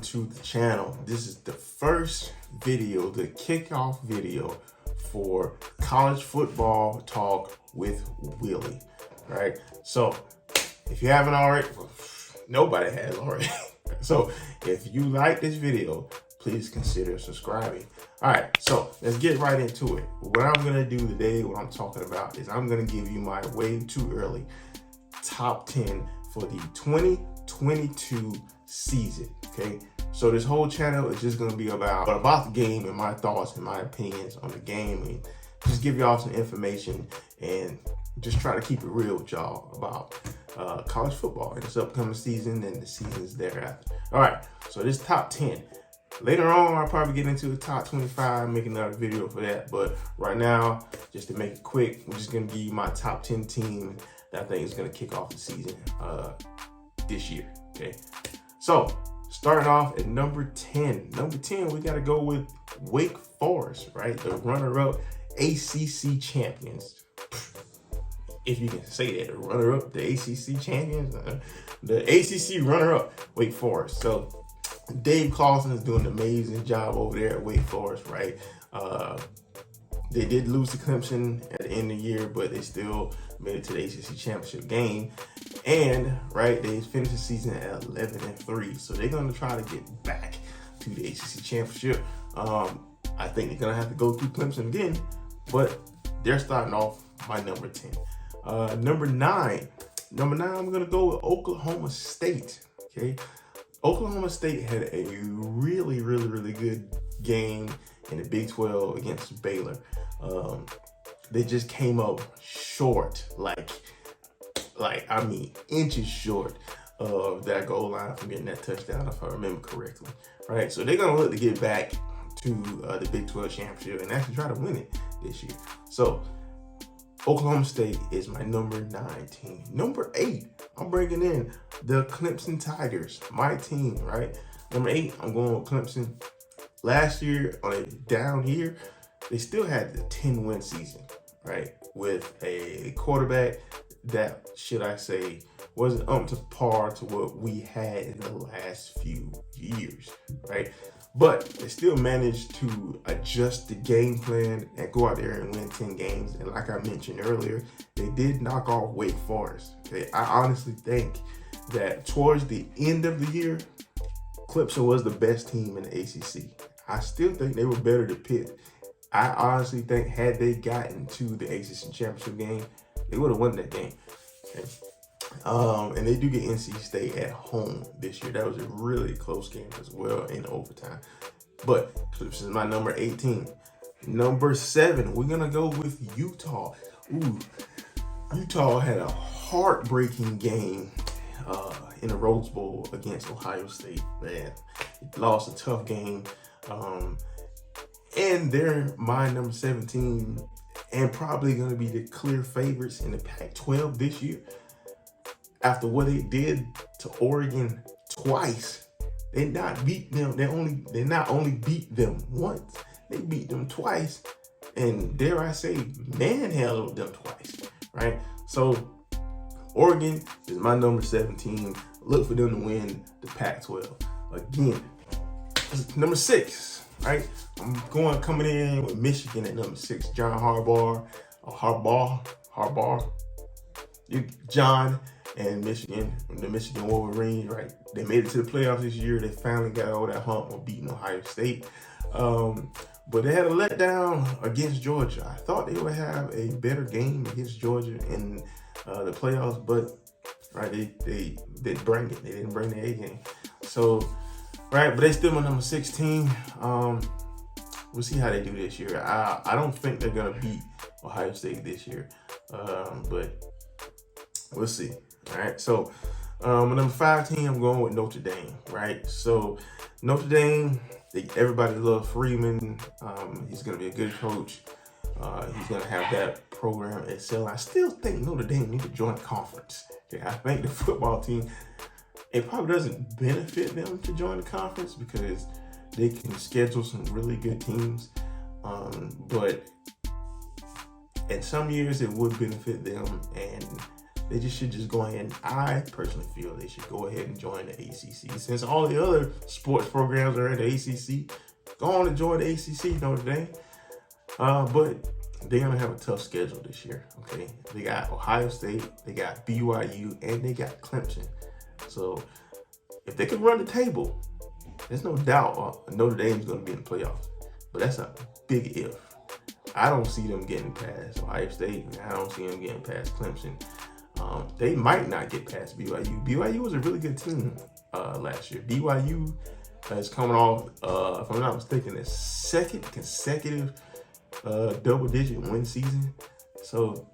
to the channel. This is the first video, the kickoff video for college football talk with Willie. All right, so if you haven't already, well, nobody has already. So if you like this video, please consider subscribing. All right, so let's get right into it. What I'm gonna do today, what I'm talking about, is I'm gonna give you my way too early top 10 for the 2022 season. Okay, so this whole channel is just gonna be about the game and my thoughts and my opinions on the game, and just give y'all some information and just try to keep it real with y'all about college football in this upcoming season and the seasons thereafter. All right, so this top 10. Later on, I'll probably get into the top 25, make another video for that. But right now, just to make it quick, I'm just gonna give you my top 10 team that I think is gonna kick off the season this year, okay? So, starting off at number 10. Number 10, we gotta go with Wake Forest, right? The runner-up ACC champions. If you can say that, the runner-up, the ACC champions, the ACC runner-up, Wake Forest. So, Dave Clawson is doing an amazing job over there at Wake Forest, right? They did lose to Clemson at the end of the year, but they still made it to the ACC championship game. And, right, they finished the season at 11-3. So they're going to try to get back to the ACC championship. I think they're going to have to go through Clemson again, but they're starting off by number 10. Number 9, I'm going to go with Oklahoma State, okay? Oklahoma State had a really good game in the Big 12 against Baylor. They just came up short, like I mean, inches short of that goal line from getting that touchdown, if I remember correctly, right? So they're gonna look to get back to the Big 12 championship and actually try to win it this year. So Oklahoma State is my number 9 team. Number 8, I'm bringing in the Clemson Tigers, my team, right? Number 8, I'm going with Clemson. Last year, on a down year, they still had the 10-win season, right? With a quarterback that, should I say, wasn't up to par to what we had in the last few years, right? But they still managed to adjust the game plan and go out there and win 10 games. And like I mentioned earlier, they did knock off Wake Forest. Okay, I honestly think that towards the end of the year, Clemson was the best team in the ACC. I still think they were better than Pitt. I honestly think had they gotten to the ACC championship game, they would have won that game. Okay. And they do get NC State at home this year. That was a really close game as well in overtime. But this is my number 18. Number 7, we're gonna go with Utah. Ooh, Utah had a heartbreaking game in the Rose Bowl against Ohio State. Man, lost a tough game. And they're my number 17 and probably gonna be the clear favorites in the Pac-12 this year. After what they did to Oregon twice, they not beat them. They not only beat them once, they beat them twice, and dare I say, manhandled them twice, right? So Oregon is my number 17. Look for them to win the Pac-12 again. Number 6, right? I'm coming in with Michigan at number 6. John Harbaugh, John and Michigan, the Michigan Wolverines, right? They made it to the playoffs this year. They finally got over that hump of beating Ohio State. But they had a letdown against Georgia. I thought they would have a better game against Georgia in the playoffs, but right, they didn't bring it. They didn't bring the A game. So, right, but they still my number 16. We'll see how they do this year. I don't think they're gonna beat Ohio State this year, but we'll see. All right, so number 5 team, I'm going with Notre Dame, right? So Notre Dame, everybody loves Freeman. He's going to be a good coach. He's going to have that program excel. I still think Notre Dame needs to join the conference. Okay, I think the football team, it probably doesn't benefit them to join the conference because they can schedule some really good teams. But in some years, it would benefit them, and they should just go ahead, and I personally feel they should go ahead and join the ACC. Since all the other sports programs are in the ACC, go on and join the ACC, Notre Dame. But they're going to have a tough schedule this year, okay? They got Ohio State, they got BYU, and they got Clemson. So if they can run the table, there's no doubt Notre Dame's going to be in the playoffs. But that's a big if. I don't see them getting past Ohio State. I don't see them getting past Clemson. They might not get past BYU. BYU was a really good team last year. BYU is coming off, if I'm not mistaken, their second consecutive double-digit win season. So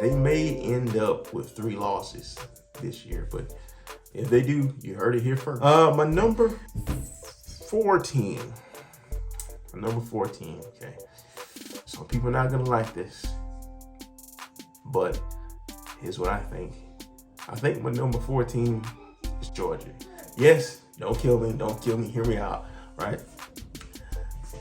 they may end up with 3 losses this year. But if they do, you heard it here first. My number 14. Okay. Some people are not going to like this. But here's what I think. I think my number 14 is Georgia. Yes, don't kill me, hear me out, right?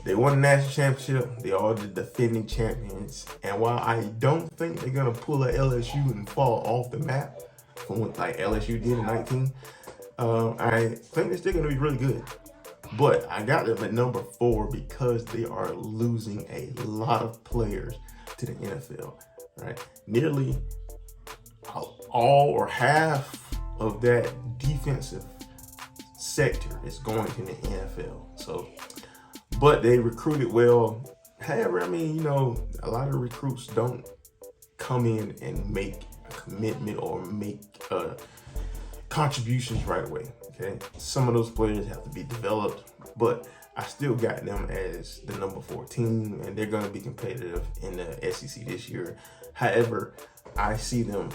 They won the national championship. They are the defending champions. And while I don't think they're going to pull a LSU and fall off the map from what like LSU did in 19, I think they're still going to be really good. But I got them at number 4 because they are losing a lot of players to the NFL, right? Nearly all or half of that defensive sector is going to the NFL. So, but they recruited well. However, I mean, you know, a lot of recruits don't come in and make a commitment or make contributions right away. Okay, some of those players have to be developed, but I still got them as the number 14, and they're going to be competitive in the SEC this year. However, I see them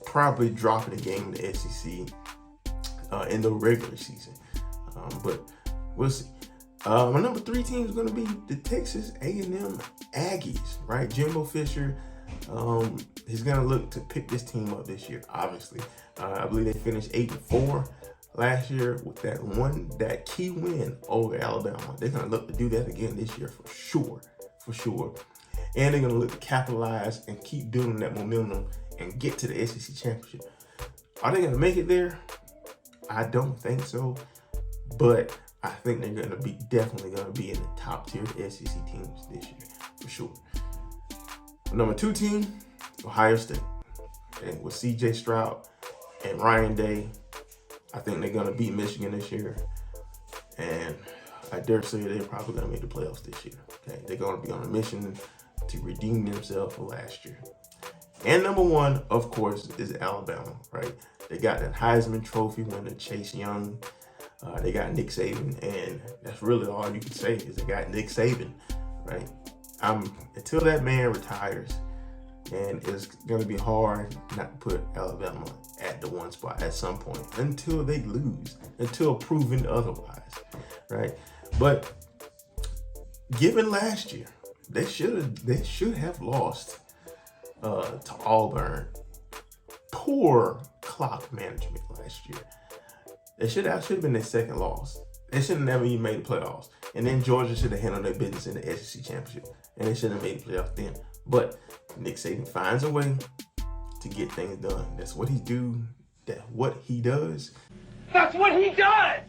probably dropping a game in the SEC in the regular season, but we'll see. My number 3 team is going to be the Texas A&M Aggies, right? Jimbo Fisher, he's going to look to pick this team up this year, obviously. I believe they finished 8-4 last year with that key win over Alabama. They're going to look to do that again this year for sure. And they're going to look to capitalize and keep building that momentum and get to the SEC championship. Are they going to make it there? I don't think so, but I think they're going to be definitely going to be in the top tier SEC teams this year for sure. Number 2 team, Ohio State, and with C.J. Stroud and Ryan Day, I think they're going to beat Michigan this year, and I dare say they're probably going to make the playoffs this year. Okay, they're going to be on a mission to redeem themselves for last year. And number 1, of course, is Alabama, right? They got that Heisman Trophy winner, Chase Young. They got Nick Saban, and that's really all you can say is they got Nick Saban, right? Until that man retires, and it's going to be hard not to put Alabama at the 1 spot at some point until they lose, until proven otherwise, right? But given last year, they should have lost to Auburn. Poor clock management last year. That should have been their second loss. They should have never even made the playoffs. And then Georgia should have handled their business in the SEC championship. And they should have made the playoffs then. But Nick Saban finds a way to get things done. That's what he do. That's what he does. That's what he does!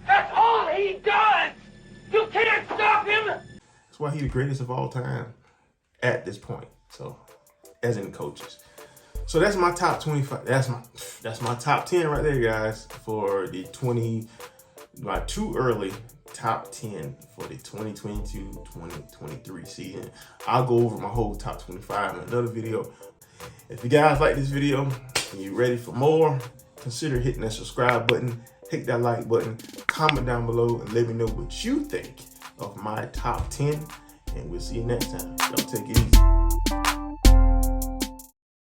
That's all he does! You can't stop him! That's why he's the greatest of all time at this point. So, as in coaches. So that's my top 25. That's my top 10 right there, guys, for the my too early top 10 for the 2022-2023 season. I'll go over my whole top 25 in another video. If you guys like this video and you're ready for more, consider hitting that subscribe button, hit that like button, comment down below, and let me know what you think of my top 10. And we'll see you next time. Y'all take it easy.